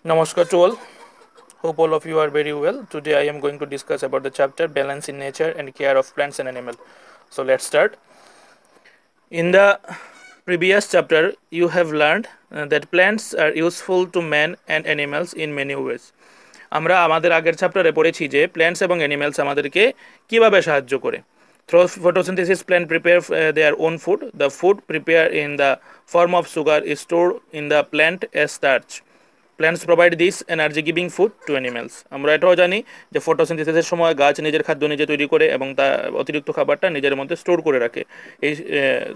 Namaskar to all. Hope all of you are very well. Today I am going to discuss about the chapter Balance in Nature and Care of Plants and Animals. So let's start. In the previous chapter, you have learned that plants are useful to man and animals in many ways. আমরা আমাদের আগের চ্যাপ্টারে পড়েছি যে plants এবং animals আমাদেরকে কিভাবে সাহায্য করে through photosynthesis plant prepare their own food. The food prepared in the form of sugar is stored in the plant as starch. Plants provide this energy giving food to animals. আমরা এটাও জানি যে ফটোসিনথেসিসের সময় গাছ নিজের খাদ্য নিজে তৈরি করে এবং তা অতিরিক্ত খাবারটা নিজের মধ্যে স্টোর করে রাখে, এই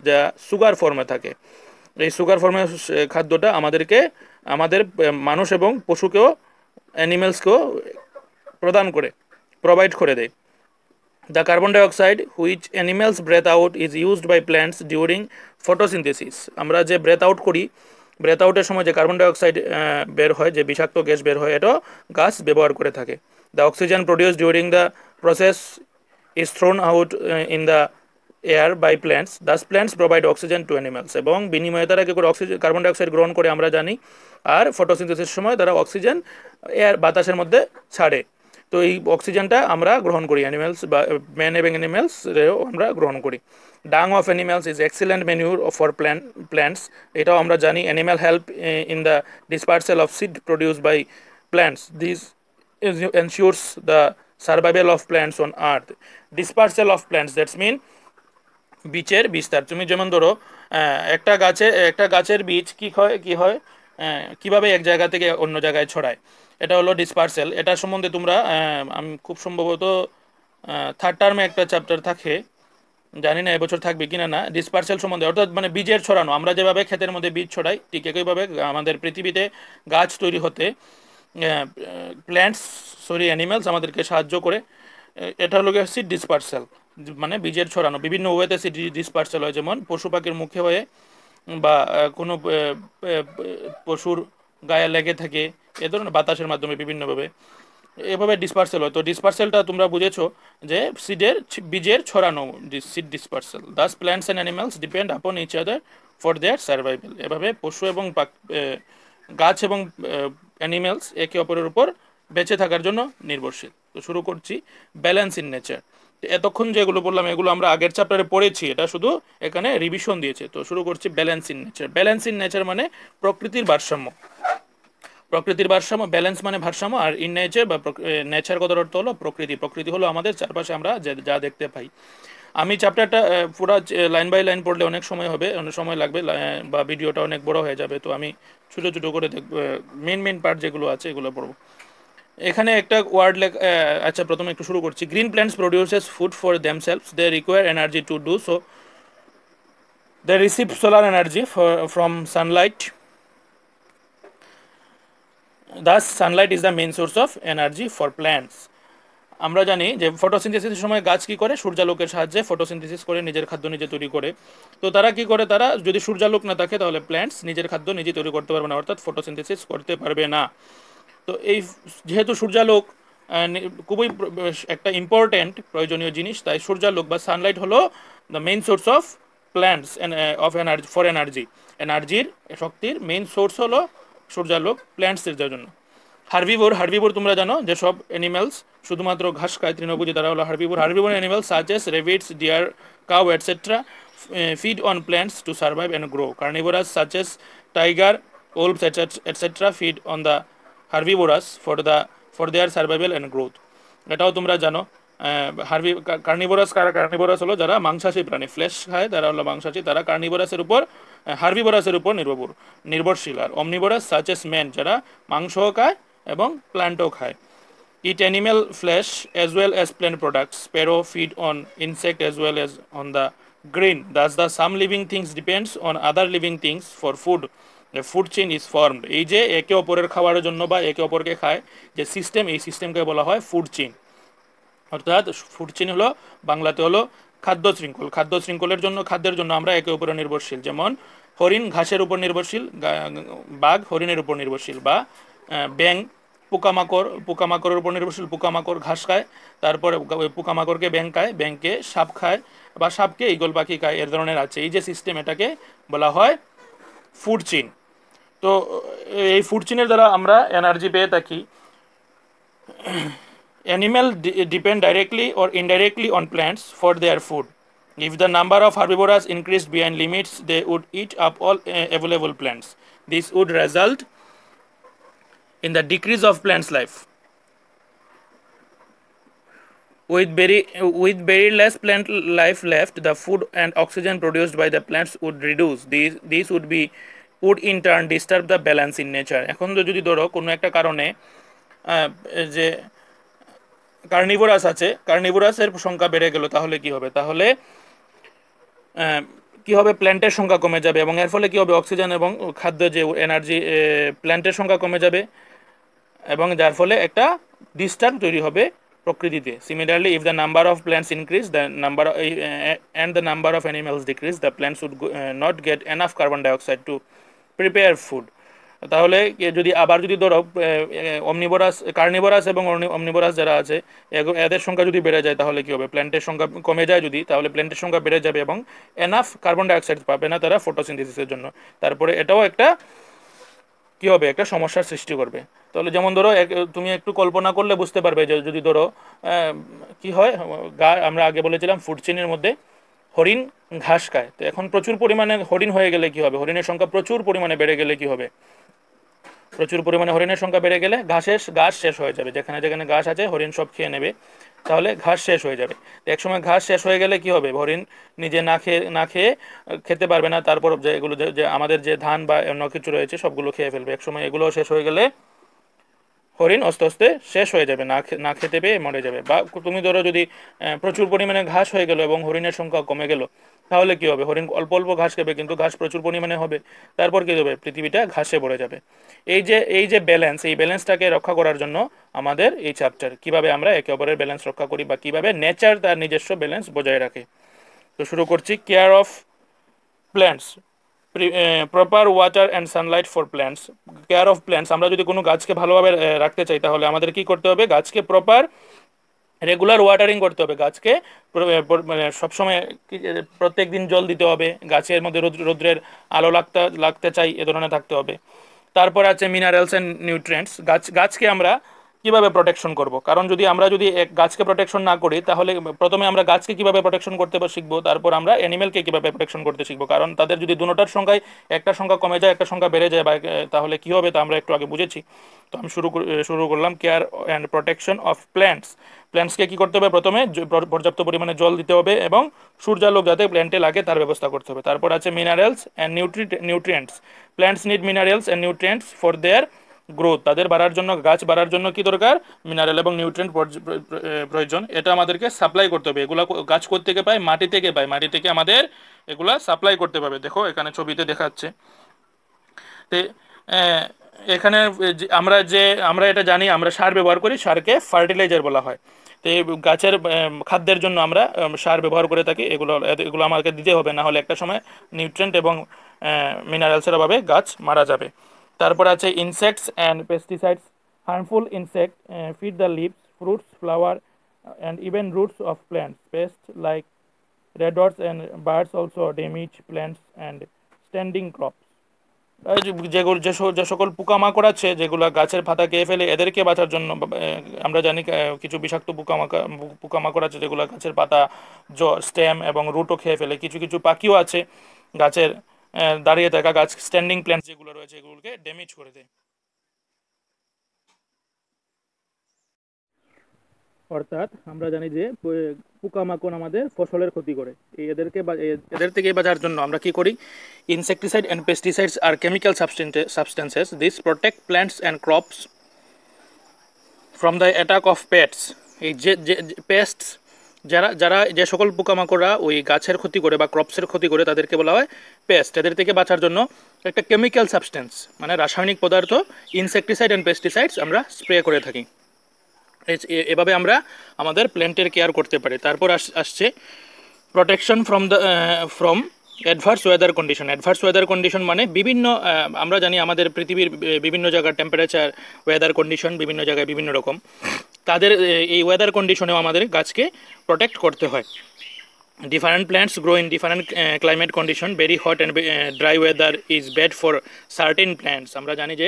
যা সুগার ফর্মে থাকে। এই সুগার ফর্মে খাদ্যটা আমাদেরকে আমাদের মানুষ এবং পশুকেও অ্যানিমেলসকেও প্রদান করে প্রোভাইড করে দেয়। The carbon dioxide which animals breathe out is used by plants during photosynthesis. আমরা যে ব্রেথ আউট করি, ব্রেথ আউটের সময় যে কার্বন ডাইঅক্সাইড বের হয়, যে বিষাক্ত গ্যাস বের হয়, এটা গাছ ব্যবহার করে থাকে। The oxygen produced during the process is thrown out in the air by plants. Thus plants provide oxygen to animals. এবং বিনিময়ে তারা কি করে অক্সিজেন কার্বন ডাইঅক্সাইড গ্রহণ করে আমরা জানি, আর ফটোসিনথেসিসের সময় তারা অক্সিজেন এয়ার বাতাসের মধ্যে ছাড়ে। তো এই অক্সিজেনটা আমরা গ্রহণ করি, অ্যানিমেলস বা ম্যান এবং অ্যানিমেলসও আমরা গ্রহণ করি। Dung of animals is excellent manure for plants. এটাও আমরা জানি, animal help in the dispersal of seed produced by plants. This ensures the survival of plants on earth. Dispersal of plants that's mean বীজের বিস্তার। তুমি যেমন ধরো একটা গাছের বীজ কি হয় কিভাবে এক জায়গা থেকে অন্য জায়গায় ছড়ায়, এটা হলো ডিসপার্সেল। এটা সম্বন্ধে তোমরা আমি খুব সম্ভবত থার্ড টার্মে একটা চ্যাপ্টার থাকে, জানি না এবছর থাকবে কিনা না, ডিসপার্সেল সম্বন্ধে। অর্থাৎ মানে বীজের ছড়ানো, আমরা যেভাবে ক্ষেতের মধ্যে বীজ ছড়াই ঠিক একইভাবে আমাদের পৃথিবীতে গাছ তৈরি হতে অ্যানিমেলস আমাদেরকে সাহায্য করে। এটা হলো সিড ডিসপার্সেল, মানে বীজের ছড়ানো। বিভিন্ন ওয়েতে সিড ডিসপার্সেল হয়, যেমন পশু পাখির মুখে হয়ে বা কোনো পশুর গায়ে লেগে থাকে, এ ধরনের বাতাসের মাধ্যমে বিভিন্নভাবে এভাবে ডিসপার্সেল হয়। তো ডিসপার্সেলটা তোমরা বুঝেছো যে বীজের ছড়ানো, seed dispersal. Thus plants and animals depend upon each other for their survival. এভাবে পশু এবং গাছ এবং অ্যানিমেলস একে অপরের উপর বেঁচে থাকার জন্য নির্ভরশীল। তো শুরু করছি ব্যালেন্স ইন নেচার। এতক্ষণ যেগুলো বললাম এগুলো আমরা আগের চ্যাপ্টারে পড়েছি, এটা শুধু এখানে রিভিশন দিয়েছে। তো শুরু করছি balance in nature. Balance in nature মানে প্রকৃতির ভারসাম্য। প্রকৃতির ভারসাম্য, ব্যালেন্স মানে ভারসাম্য, আর ইন নেচার বা নেচার কথার অর্থ হলো প্রকৃতি। প্রকৃতি হলো আমাদের চারপাশে আমরা যা দেখতে পাই। আমি চ্যাপ্টারটা পুরো লাইন বাই লাইন পড়লে অনেক সময় হবে, অনেক সময় লাগবে, বা ভিডিওটা অনেক বড় হয়ে যাবে। তো আমি ছোটো ছোটো করে মেন পার্ট যেগুলো আছে এগুলো পড়বো। এখানে একটা ওয়ার্ড আচ্ছা প্রথমে একটু শুরু করছি। Green plants produces food for themselves, they require energy to do so, they receive solar energy from sunlight. Thus sunlight is the main source of energy for plants. আমরা জানি যে ফটোসিনথেসিসের সময় গাছ কি করে, সূর্যালোকের সাহায্যে ফটোসিনথেসিস করে নিজের খাদ্য নিজে তৈরি করে। তো তারা কি করে, তারা যদি সূর্যালোক না থাকে তাহলে প্ল্যান্টস নিজের খাদ্য নিজে তৈরি করতে পারবে না, অর্থাৎ ফটোসিনথেসিস করতে পারবে না। তো এই যেহেতু সূর্যালোক খুবই একটা ইম্পর্ট্যান্ট প্রয়োজনীয় জিনিস, তাই সূর্যালোক বা সানলাইট হলো the main source of plants of energy for energy. এনার্জির শক্তির মেইন সোর্স হলো সূর্যালোক প্ল্যান্টসের জন্য। হার্বিভোর তোমরা জানো যে সব অ্যানিমেলস শুধুমাত্র ঘাস খায়, তৃণভোজী, তারা হলো herbivore animals such as rabbits, deer, cow etcetera feed on plants to survive and grow. Carnivorous such as tiger, wolves, etc. feed on the herbivorous for their survival and growth. এটাও তোমরা জানো। Carnivorous হলো যারা মাংসাশী প্রাণী, flash খায়, তারা হলো মাংসাশী, তারা হার্বিভোরাসের উপর নির্ভরশীল। আর অমনিভোরাস সাচ এস ম্যান, যারা মাংসও খায় এবং প্ল্যান্টও খায়। Eat animal flesh as well as plant products. Sparrow feed on insect as well as on the grain. Thus the some living things depends on other living things for food. The food chain is formed. এই যে একে অপরের খাওয়ার জন্য বা একে অপরকে খায় যে সিস্টেম, এই সিস্টেমকে বলা হয় ফুড চেইন। অর্থাৎ ফুড চেইন হলো বাংলাতে হলো খাদ্য শৃঙ্খল। খাদ্য শৃঙ্খলের জন্য, খাদ্যের জন্য আমরা একে অপরে নির্ভরশীল। যেমন হরিণ ঘাসের উপর নির্ভরশীল, বাঘ হরিণের উপর নির্ভরশীল, বা ব্যাং পোকামাকড়ের উপর নির্ভরশীল, পোকামাকড় ঘাস খায়, তারপরে পোকামাকড়কে ব্যাং খায়, ব্যাংকে সাপ খায়, বা সাপকে ঈগল পাখি খায়, এর ধরনের আছে। এই যে সিস্টেম, এটাকে বলা হয় ফুড চেইন। তো এই ফুড চেনের দ্বারা আমরা এনার্জি পেয়ে থাকি। Animals depend directly or indirectly on plants for their food. If the number of herbivores increased beyond limits, they would eat up all available plants. This would result in the decrease of plants' life. With very less plant life left, the food and oxygen produced by the plants would reduce. These would in turn disturb the balance in nature. এখন যদি ধরো কোনো একটা কারণে যে carnivorous আছে, কার্নিভোরাসের সংখ্যা বেড়ে গেল, তাহলে কি হবে? তাহলে কি হবে? প্ল্যান্টের সংখ্যা কমে যাবে এবং এর ফলে কি হবে? অক্সিজেন এবং খাদ্য যে এনার্জি, প্ল্যান্টের সংখ্যা কমে যাবে এবং যার ফলে একটা ডিস্টার্ব তৈরি হবে প্রকৃতিতে। Similarly, if the number of plants increase the number of animals decrease, the plants would not get enough carbon dioxide to prepare food. তাহলে যদি আবার যদি ধরো অমনিভোরাস, কার্নিভোরাস এবং অমনিভোরাস যারা আছে এদের সংখ্যা যদি বেড়ে যায়, তাহলে কি হবে? প্ল্যান্টের সংখ্যা কমে যায় যদি, তাহলে প্ল্যান্টের সংখ্যা বেড়ে যাবে এবং এনাফ কার্বন ডাইঅক্সাইড পাবে না তারা ফটোসিনথেসিসের জন্য। তারপরে এটাও একটা কি হবে? একটা সমস্যার সৃষ্টি করবে। তাহলে যেমন ধরো তুমি একটু কল্পনা করলে বুঝতে পারবে যে যদি ধরো কি হয়, আমরা আগে বলেছিলাম ফুড চেনের মধ্যে হরিণ ঘাস খায়, তো এখন প্রচুর পরিমাণে হরিণ হয়ে গেলে কি হবে? হরিণের সংখ্যা প্রচুর পরিমাণে বেড়ে গেলে কি হবে? প্রচুর পরিমাণে হরিণের সংখ্যা বেড়ে গেলে ঘাস শেষ হয়ে যাবে। যেখানে যেখানে ঘাস আছে হরিণ সব খেয়ে নেবে, তাহলে ঘাস শেষ হয়ে যাবে। একসময় ঘাস শেষ হয়ে গেলে কি হবে? হরিণ নিজে না খেয়ে খেতে পারবে না, তারপর যে এগুলো যে আমাদের যে ধান বা অন্য কিছু রয়েছে সবগুলো খেয়ে ফেলবে। একসময় এগুলো শেষ হয়ে গেলে হরিণ আস্তে আস্তে শেষ হয়ে যাবে, না খেতে পেয়ে মরে যাবে। বা তুমি ধরো যদি প্রচুর পরিমাণে ঘাস হয়ে গেল এবং হরিণের সংখ্যা কমে গেল, তাহলে কি হবে? হরিণ অল্প অল্প ঘাস খাবে কিন্তু ঘাস প্রচুর পরিমাণে হবে, তারপর কি হবে? পৃথিবীটা ঘাসে ভরে যাবে। এই যে ব্যালেন্স, এই ব্যালেন্সটাকে রক্ষা করার জন্য আমাদের এই চ্যাপ্টার, কিভাবে আমরা একে অপরের ব্যালেন্স রক্ষা করি বা কিভাবে নেচার তার নিজস্ব ব্যালেন্স বজায় রাখে। তো শুরু করছি। Care of plants, proper water and Sunlight for plants. Care of plants, আমরা যদি কোনো গাছকে ভালোভাবে রাখতে চাই, তাহলে আমাদের কি করতে হবে? গাছকে প্রপার রেগুলার ওয়াটারিং করতে হবে। গাছকে মানে সবসময় প্রত্যেক দিন জল দিতে হবে। গাছের মধ্যে রৌদ্রের আলো লাগতে চাই এ ধরনের থাকতে হবে। তারপর আছে মিনারেলস অ্যান্ড নিউট্রিয়েন্টস। গাছকে আমরা কিভাবে প্রোটেকশন করব? কারণ আমরা যদি এক গাছকে প্রোটেকশন না করি, তাহলে প্রথমে আমরা গাছকে কিভাবে প্রোটেকশন করতে শিখবো, তারপর আমরা অ্যানিমেলকে কিভাবে প্রোটেকশন করতে শিখবো। কারণ তাদের যদি দুটোটার সংখ্যায় একটা সংখ্যা কমে যায়, একটা সংখ্যা বেড়ে যায়, বা তাহলে কি হবে তা আমরা একটু আগে বুঝেছি। তো আমি শুরু করলাম। কেয়ার অ্যান্ড প্রোটেকশন অফ প্ল্যান্টসকে কী করতে হবে? প্রথমে পর্যাপ্ত পরিমাণে জল দিতে হবে এবং সূর্যালোক যাতে প্ল্যান্টে লাগে তার ব্যবস্থা করতে হবে। তারপর আছে minerals and nutrients. Plants need minerals and nutrients for their growth. তাদের বাড়ার জন্য, গাছ বাড়ার জন্য কি দরকার? মিনারেল এবং নিউট্রিয়েন্ট প্রয়োজন। এটা আমাদেরকে সাপ্লাই করতে হবে। এগুলা গাছ থেকে পায়? মাটি থেকে পায়। মাটি থেকে আমাদের এগুলা সাপ্লাই করতে পারবে। দেখো এখানে ছবিতে দেখাচ্ছে। তো এখানে আমরা এটা জানি, আমরা সার ব্যবহার করি, সারকে ফার্টিলাইজার বলা হয়। তো এই গাছের খাদ্যের জন্য আমরা সার ব্যবহার করে থাকি। এগুলো আমাকে দিতে হবে, না হলে একটা সময় নিউট্রিয়েন্ট এবং মিনারেলসের অভাবে গাছ মারা যাবে। তারপর আছে insects and pesticides. Harmful insect feed the leaves, fruits, flower and even roots of plants. Pest like rodents and birds also damage plants and standing crops. যে সকল পোকামাকড় আছে যেগুলো গাছের পাতা খেয়ে ফেলে, এদেরকে বাঁচার জন্য আমরা জানি কিছু বিষাক্ত পোকামাকড় আছে যেগুলো গাছের পাতা, স্টেম এবং রুটও খেয়ে ফেলে। কিছু কিছু পাখিও আছে গাছের দাঁড়িয়ে থাকা গাছ, স্ট্যান্ডিং প্ল্যান্ট যেগুলো রয়েছে, এগুলোকে ড্যামেজ করে দেয়। অর্থাৎ আমরা জানি যে পোকামাকড় আমাদের ফসলের ক্ষতি করে। এদের থেকে বাঁচার জন্য আমরা কি করি? Insecticide and pesticides are chemical substances this protect plants and crops from the attack of pests. এই যে পেস্টস, যে সকল পোকামাকড়রা ওই গাছের ক্ষতি করে বা ক্রপসের ক্ষতি করে, তাদেরকে বলা হয় পেস্ট। এদের থেকে বাঁচার জন্য একটা কেমিক্যাল সাবস্টেন্স মানে রাসায়নিক পদার্থ, ইনসেক্টিসাইড অ্যান্ড পেস্টিসাইডস আমরা স্প্রে করে থাকি। এভাবে আমরা আমাদের প্ল্যান্টের কেয়ার করতে পারি। তারপর আসছে protection from adverse weather condition. Adverse weather condition মানে বিভিন্ন, আমরা জানি আমাদের পৃথিবীর বিভিন্ন জায়গার টেম্পারেচার, ওয়েদার কন্ডিশন বিভিন্ন জায়গায় বিভিন্ন রকম। তাদের এই ওয়েদার কন্ডিশনেও আমাদের গাছকে প্রোটেক্ট করতে হয়। Different plants grow in different climate condition. Very hot and dry weather is bad for certain plants. আমরা জানি যে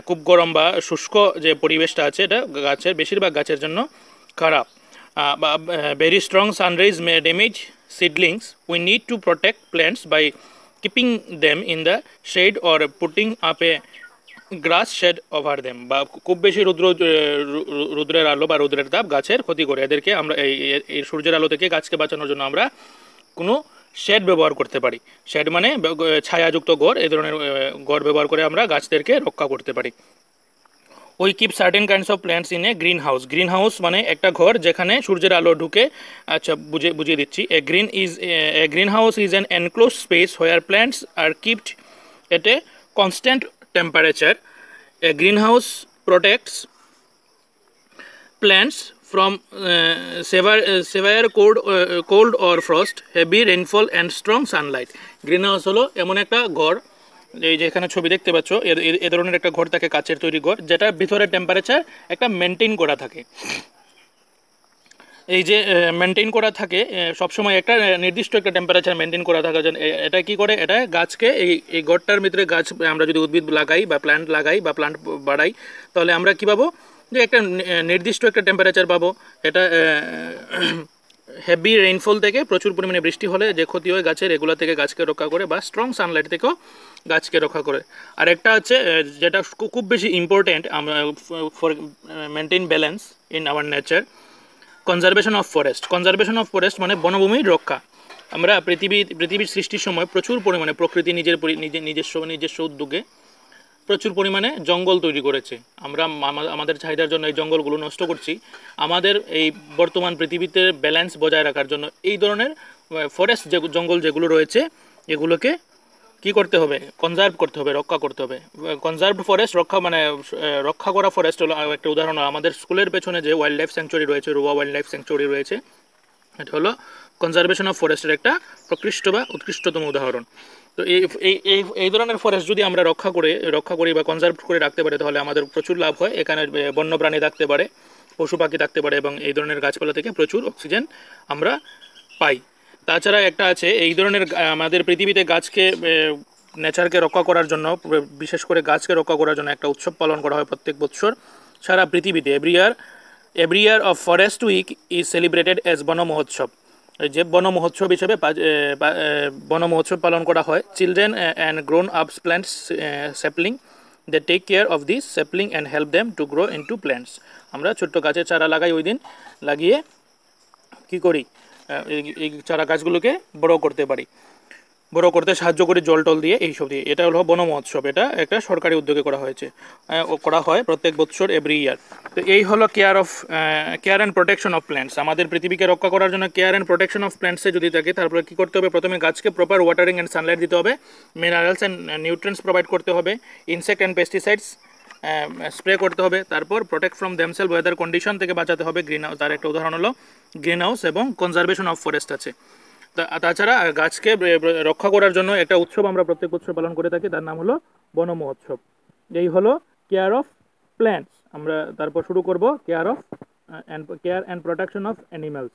খুব গরম বা শুষ্ক যে পরিবেশটা আছে এটা গাছের বেশিরভাগ গাছের জন্য খারাপ। Very strong sun rays may damage seedlings. We need to protect plants by keeping them in the shade or putting up a grass shade over them. বা খুব বেশি রৌদ্রের আলো বা রৌদ্রের তাপ গাছের ক্ষতি করে, এদেরকে আমরা এই সূর্যের আলো থেকে গাছকে বাঁচানোর জন্য আমরা কোনো শেড ব্যবহার করতে পারি। শেড মানে ছায়াযুক্ত ঘর, এই ধরনের ঘর ব্যবহার করে আমরা গাছদেরকে রক্ষা করতে পারি। We keep certain kinds of plants in a green house. Green house মানে একটা ঘর যেখানে সূর্যের আলো ঢুকে। আচ্ছা, বুঝিয়ে দিচ্ছি। A green house is an enclose space where plants are kept at a constant temperature. A greenhouse protects plants from severe cold or frost, heavy rainfall and strong sunlight. Greenhouse হলো এমন একটা ঘর, এই যে এখানে ছবি দেখতে পাচ্ছ, এ ধরনের একটা ঘর থাকে, কাচের তৈরি ঘর, যেটা ভিতরে টেম্পারেচার একটা মেনটেন করা থাকে। এই যে মেনটেন করা থাকে সবসময় একটা নির্দিষ্ট একটা টেম্পারেচার মেনটেন করা থাকার জন্য এটা কি করে, এটা গাছকে এই ঘরটার ভিতরে গাছ আমরা যদি উদ্ভিদ লাগাই বা প্ল্যান্ট লাগাই বা প্ল্যান্ট বাড়াই, তাহলে আমরা কী পাবো, যে একটা নির্দিষ্ট একটা টেম্পারেচার পাবো। এটা হেভি রেইনফল থেকে, প্রচুর পরিমাণে বৃষ্টি হলে যে ক্ষতি হয় গাছের, এগুলো থেকে গাছকে রক্ষা করে, বা স্ট্রং সানলাইট থেকেও গাছকে রক্ষা করে। আর একটা হচ্ছে যেটা খুব বেশি important for maintain balance in our nature, conservation of forest. Conservation of forest মানে বনভূমির রক্ষা। আমরা পৃথিবীর সৃষ্টির সময় প্রচুর পরিমাণে প্রকৃতি নিজস্ব উদ্যোগে প্রচুর পরিমাণে জঙ্গল তৈরি করেছে। আমরা আমাদের চাহিদার জন্য এই জঙ্গলগুলো নষ্ট করছি। আমাদের এই বর্তমান পৃথিবীতে ব্যালেন্স বজায় রাখার জন্য এই ধরনের ফরেস্ট জঙ্গল যেগুলো রয়েছে, এগুলোকে কি করতে হবে, কনজার্ভ করতে হবে, রক্ষা করতে হবে। কনজার্ভড ফরেস্ট রক্ষা করা ফরেস্ট হলো একটা উদাহরণ। আমাদের স্কুলের পেছনে যে ওয়াইল্ড লাইফ স্যাংচুয়ারি রয়েছে, রোয়া ওয়াইল্ড লাইফ স্যাংচুয়ারি রয়েছে, এটা হলো কনজারভেশন অফ ফরেস্টের একটা প্রকৃষ্ট বা উৎকৃষ্টতম উদাহরণ। তো এই ধরনের ফরেস্ট যদি আমরা রক্ষা করি বা কনজার্ভ করে রাখতে পারি, তাহলে আমাদের প্রচুর লাভ হয়। এখানে বন্যপ্রাণী থাকতে পারে, পশু পাখি থাকতে পারে, এবং এই ধরনের গাছপালা থেকে প্রচুর অক্সিজেন আমরা পাই। তাছাড়া একটা আছে, এই ধরনের আমাদের পৃথিবীতে গাছকে নেচারকে রক্ষা করার জন্য, বিশেষ করে গাছকে রক্ষা করার জন্য একটা উৎসব পালন করা হয় প্রত্যেক বছর সারা পৃথিবীতে। Every year of forest week is celebrated as Van Mahotsav. যে বন মহোৎসব হিসেবে বন মহোৎসব পালন করা হয়। Children and grown ups plants sapling, they take care of this sapling and help them to grow into plants. আমরা ছোট্ট গাছের চারা লাগাই, ওই দিন লাগিয়ে কি করি, এই চারা গাছগুলোকে বড় করতে সাহায্য করি, জল টল দিয়ে, এইসব দিয়ে। এটা হলো বন মহোৎসব। এটা একটা সরকারি উদ্যোগে করা হয় প্রত্যেক বছর, এভরি ইয়ার। তো এই হলো care and protection of plants. আমাদের পৃথিবীকে রক্ষা করার জন্য কেয়ার অ্যান্ড প্রোটেকশন অফ প্ল্যান্টসে যদি থাকে, তারপরে কী করতে হবে, প্রথমে গাছকে প্রপার ওয়াটারিং অ্যান্ড সানলাইট দিতে হবে, মিনারেলস অ্যান্ড নিউট্রিয়েন্টস প্রোভাইড করতে হবে, ইনসেক্ট অ্যান্ড পেস্টিসাইডস স্প্রে করতে হবে, তারপর protect from themself weather condition থেকে বাঁচাতে হবে। গ্রিন হাউস, তার একটা উদাহরণ হলো গ্রিন হাউস, এবং কনজারভেশন অফ ফরেস্ট আছে। তাছাড়া গাছকে রক্ষা করার জন্য একটা উৎসব আমরা প্রত্যেক বছর পালন করে থাকি, তার নাম হলো বন মহোৎসব। এই হলো কেয়ার অফ প্ল্যান্টস। আমরা তারপর শুরু করব care and protection of animals.